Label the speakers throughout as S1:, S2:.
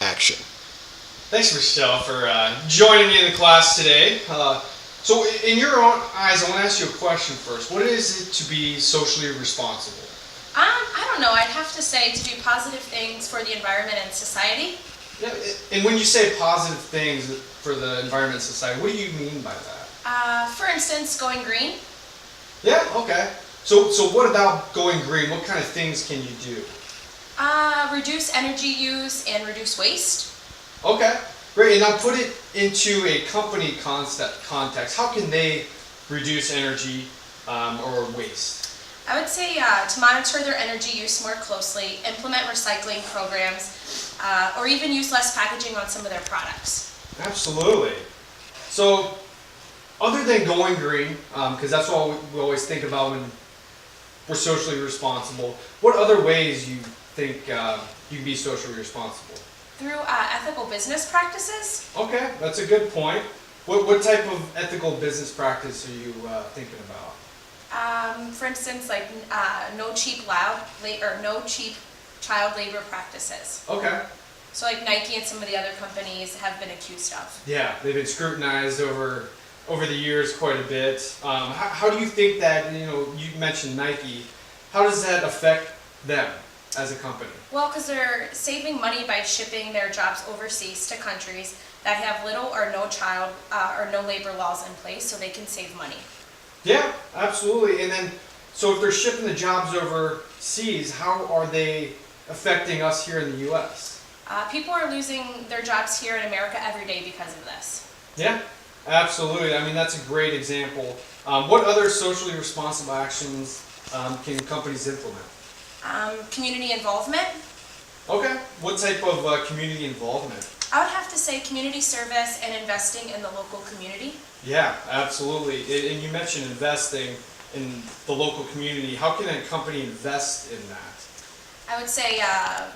S1: action.
S2: Thanks, Michelle, for joining me in the class today. So, in your own eyes, I want to ask you a question first. What is it to be socially responsible?
S3: I don't know. I'd have to say to do positive things for the environment and society.
S2: Yeah, and when you say positive things for the environment and society, what do you mean by that?
S3: For instance, going green.
S2: Yeah, okay. So what about going green? What kind of things can you do?
S3: Reduce energy use and reduce waste.
S2: Okay, great. And now put it into a company context. How can they reduce energy or waste?
S3: I would say to monitor their energy use more closely, implement recycling programs, or even use less packaging on some of their products.
S2: Absolutely. So, other than going green, because that's what we always think about when we're socially responsible, what other ways you think you can be socially responsible?
S3: Through ethical business practices.
S2: Okay, that's a good point. What type of ethical business practice are you thinking about?
S3: For instance, like no cheap child labor practices.
S2: Okay.
S3: So like Nike and some of the other companies have been accused of.
S2: Yeah, they've been scrutinized over the years quite a bit. How do you think that, you mentioned Nike, how does that affect them as a company?
S3: Well, because they're saving money by shipping their jobs overseas to countries that have little or no child or no labor laws in place, so they can save money.
S2: Yeah, absolutely. And then, so if they're shipping the jobs overseas, how are they affecting us here in the U.S.?
S3: People are losing their jobs here in America every day because of this.
S2: Yeah, absolutely. I mean, that's a great example. What other socially responsible actions can companies implement?
S3: Community involvement.
S2: Okay. What type of community involvement?
S3: I would have to say community service and investing in the local community.
S2: Yeah, absolutely. And you mentioned investing in the local community. How can a company invest in that?
S3: I would say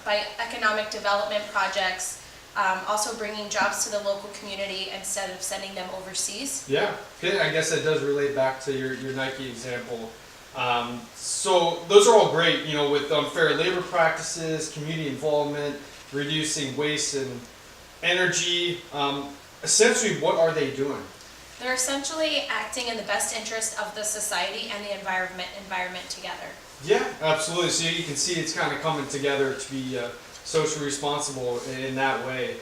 S3: by economic development projects, also bringing jobs to the local community instead of sending them overseas.
S2: Yeah, okay. I guess that does relate back to your Nike example. So those are all great, with unfair labor practices, community involvement, reducing waste and energy. Essentially, what are they doing?
S3: They're essentially acting in the best interest of the society and the environment together.
S2: Yeah, absolutely. So you can see it's kind of coming together to be socially responsible in that way.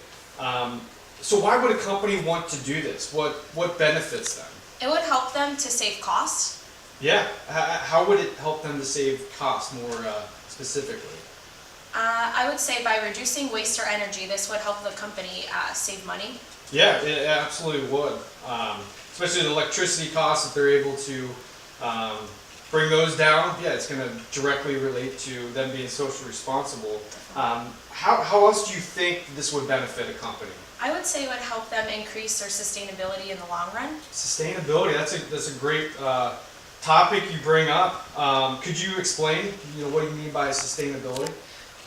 S2: So why would a company want to do this? What benefits them?
S3: It would help them to save costs.
S2: Yeah. How would it help them to save costs more specifically?
S3: I would say by reducing waste or energy, this would help the company save money.
S2: Yeah, it absolutely would. Especially the electricity costs, if they're able to bring those down, yeah, it's going to directly relate to them being socially responsible. How else do you think this would benefit a company?
S3: I would say it would help them increase their sustainability in the long run.
S2: Sustainability, that's a great topic you bring up. Could you explain, what you mean by sustainability?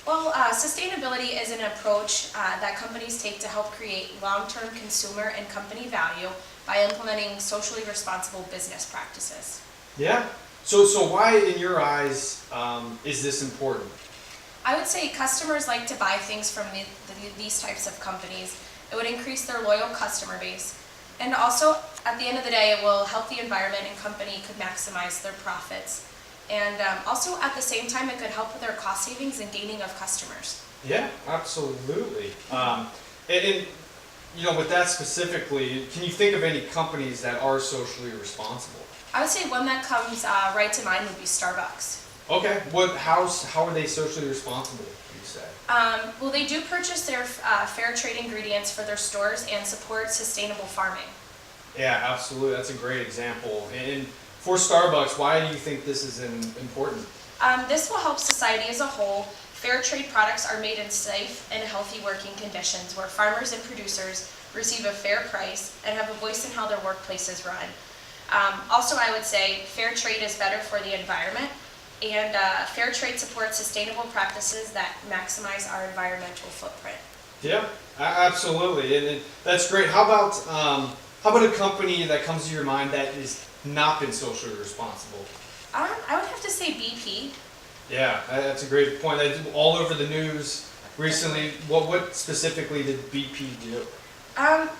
S3: Well, sustainability is an approach that companies take to help create long-term consumer and company value by implementing socially responsible business practices.
S2: Yeah. So why, in your eyes, is this important?
S3: I would say customers like to buy things from these types of companies. It would increase their loyal customer base. And also, at the end of the day, it will help the environment and company could maximize their profits. And also, at the same time, it could help with their cost savings and gaining of customers.
S2: Yeah, absolutely. And with that specifically, can you think of any companies that are socially responsible?
S3: I would say one that comes right to mind would be Starbucks.
S2: Okay. How are they socially responsible, you say?
S3: Well, they do purchase their fair trade ingredients for their stores and support sustainable farming.
S2: Yeah, absolutely. That's a great example. And for Starbucks, why do you think this is important?
S3: This will help society as a whole. Fair trade products are made in safe and healthy working conditions where farmers and producers receive a fair price and have a voice in how their workplace is run. Also, I would say fair trade is better for the environment, and fair trade supports sustainable practices that maximize our environmental footprint.
S2: Yeah, absolutely, and that's great. How about a company that comes to your mind that has not been socially responsible?
S3: I would have to say BP.
S2: Yeah, that's a great point. That's all over the news recently. What specifically did BP do?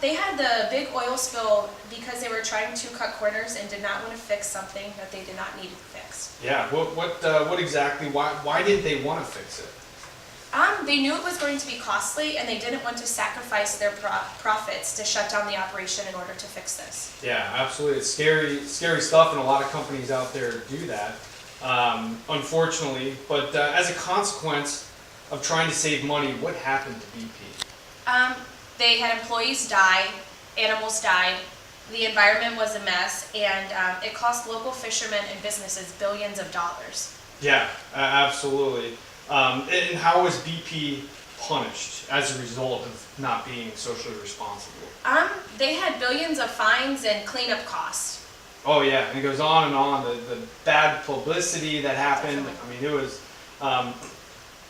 S3: They had the big oil spill because they were trying to cut corners and did not want to fix something that they did not need to fix.
S2: Yeah. What exactly? Why didn't they want to fix it?
S3: They knew it was going to be costly, and they didn't want to sacrifice their profits to shut down the operation in order to fix this.
S2: Yeah, absolutely. It's scary stuff, and a lot of companies out there do that, unfortunately. But as a consequence of trying to save money, what happened to BP?
S3: They had employees die, animals died, the environment was a mess, and it cost local fishermen and businesses billions of dollars.
S2: Yeah, absolutely. And how was BP punished as a result of not being socially responsible?
S3: They had billions of fines and cleanup costs.
S2: Oh yeah, and it goes on and on. The bad publicity that happened.
S3: Definitely.
S2: I mean, it was,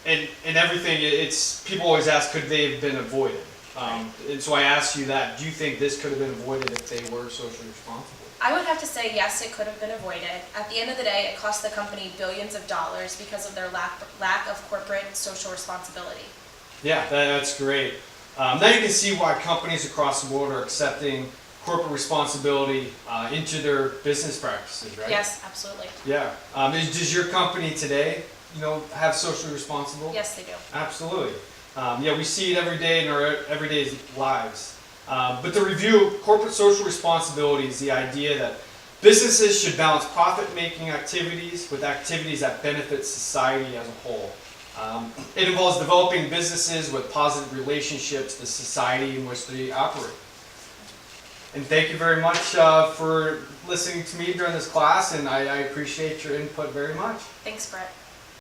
S2: and everything. It's people always ask, could they have been avoided? And so I asked you that. Do you think this could have been avoided if they were socially responsible?
S3: I would have to say yes, it could have been avoided. At the end of the day, it cost the company billions of dollars because of their lack of corporate social responsibility.
S2: Yeah, that's great. Now you can see why companies across the world are accepting corporate responsibility into their business practices, right?
S3: Yes, absolutely.
S2: Yeah. Does your company today, have socially responsible?
S3: Yes, they do.
S2: Absolutely. Yeah, we see it every day in our everyday lives. But the review of corporate social responsibility is the idea that businesses should balance profit-making activities with activities that benefit society as a whole. It involves developing businesses with positive relationships to society in which they operate. And thank you very much for listening to me during this class, and I appreciate your input very much.
S3: Thanks, Brett.